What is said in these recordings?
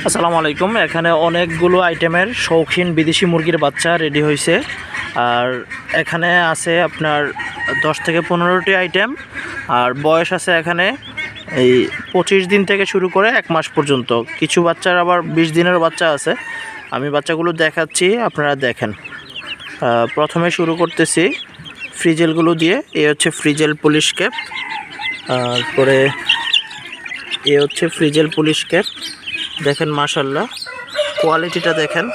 আসসালামু আলাইকুম। এখানে অনেকগুলো আইটেমের শৌখিন বিদেশি মুরগির বাচ্চা রেডি হয়েছে। আর এখানে আছে আপনার 10 থেকে 15টি আইটেম। আর বয়স আছে এখানে এই 25 দিন থেকে শুরু করে 1 মাস পর্যন্ত। কিছু বাচ্চার আবার 20 দিনের বাচ্চা আছে। আমি বাচ্চাগুলো দেখাচ্ছি, আপনারা দেখেন। প্রথমে শুরু করতেছি ফ্রিজেলগুলো দিয়ে। এ হচ্ছে ফ্রিজেল পুলিশ ক্যাপ। তারপরে এ হচ্ছে ফ্রিজেল পুলিশ ক্যাপ। দেখেন মাশাল্লাহ, কোয়ালিটিটা দেখেন।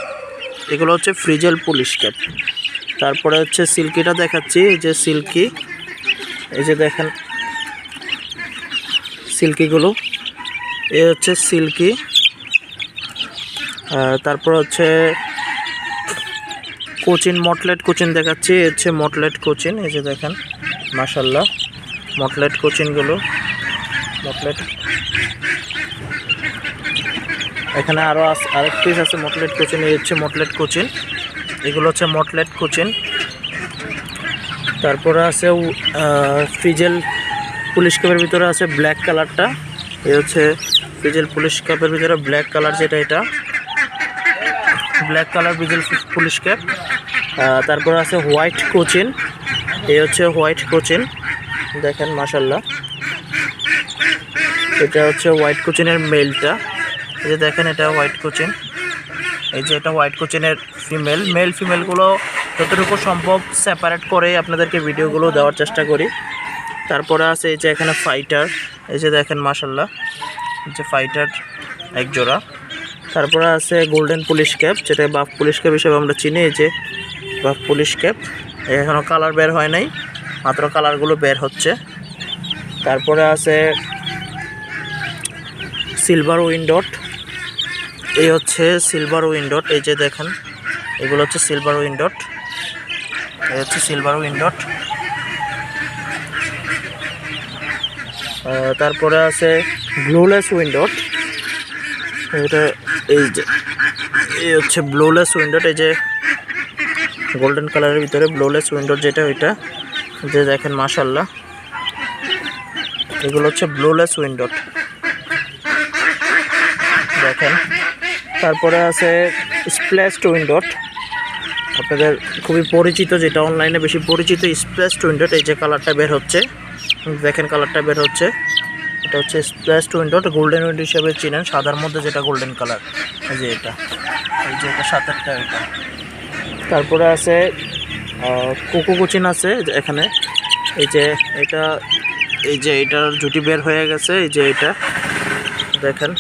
এগুলো হচ্ছে ফ্রিজেল পুলিশ ক্যাপ। তারপরে হচ্ছে সিল্কিটা দেখাচ্ছি। এই যে সিল্কি, এই যে দেখেন সিল্কিগুলো, এ হচ্ছে সিল্কি। তারপর হচ্ছে কোচিন, মটলেট কোচিন দেখাচ্ছি। এ হচ্ছে মটলেট কোচিন। এই যে দেখেন মাশাল্লাহ, মটলেট কোচিনগুলো। মটলেট এখানে আরও আরেক পিস আছে মটলেট কোচিন। এই হচ্ছে মটলেট কোচিন। এগুলো হচ্ছে মটলেট কোচিন। তারপরে আছে ফ্রিজেল পুলিশ ক্যাপের ভিতরে আছে ব্ল্যাক কালারটা। এই হচ্ছে ফ্রিজেল পুলিশ ক্যাপের ভিতরে ব্ল্যাক কালার, যেটা এটা black colour frizzle police cap. তারপরে আছে হোয়াইট কোচিন। এই হচ্ছে হোয়াইট কোচিন, দেখেন মাশাল্লাহ। এটা হচ্ছে হোয়াইট কোচিনের মেলটা। এই যে দেখেন, এটা হোয়াইট কোচিন। এই যে এটা হোয়াইট কোচিনের ফিমেল। মেল ফিমেলগুলো যতটুকু সম্ভব সেপারেট করে আপনাদেরকে ভিডিওগুলো দেওয়ার চেষ্টা করি। তারপরে আছে এই যে এখানে ফাইটার। এই যে দেখেন মাশাল্লাহ, এই যে ফাইটার এক জোড়া। তারপরে আছে গোল্ডেন পুলিশ ক্যাপ, যেটা বাফ পুলিশ ক্যাপ হিসেবে আমরা চিনি। এই যে বাফ পুলিশ ক্যাপ, এখনও কালার বের হয় নাই, মাত্র কালারগুলো বের হচ্ছে। তারপরে আছে সিলভার উইন্ডট। এই হচ্ছে সিলভার উইন্ডট। এই যে দেখেন, এগুলো হচ্ছে সিলভার উইন্ডট। এই হচ্ছে সিলভার উইন্ডট। তারপরে আছে ব্লুলেস উইন্ডট। এটা এই যে এই হচ্ছে ব্লুলেস উইন্ডট। এই যে গোল্ডেন কালারের ভিতরে ব্লুলেস উইন্ডট, যেটা ওইটা। যে দেখেন মাশাল্লাহ, এগুলো হচ্ছে ব্লুলেস উইন্ডট, দেখেন। তারপরে আছে স্প্ল্যাশড উইন্ডট, আপনাদের খুবই পরিচিত, যেটা অনলাইনে বেশি পরিচিত, স্প্ল্যাশড উইন্ডট। এই যে কালারটা বের হচ্ছে, দেখেন কালারটা বের হচ্ছে। এটা হচ্ছে স্প্ল্যাশড উইন্ডট। গোল্ডেন উইন্ডো হিসেবে চিনেন, সাদার মধ্যে যেটা গোল্ডেন কালার। এই যে এটা, এই যে এটা সাতেরটা এটা। তারপরে আছে কোকো কোচিন আছে এখানে। এই যে এটা, এই যে এটার জুটি বের হয়ে গেছে। এই যে এটা দেখেন।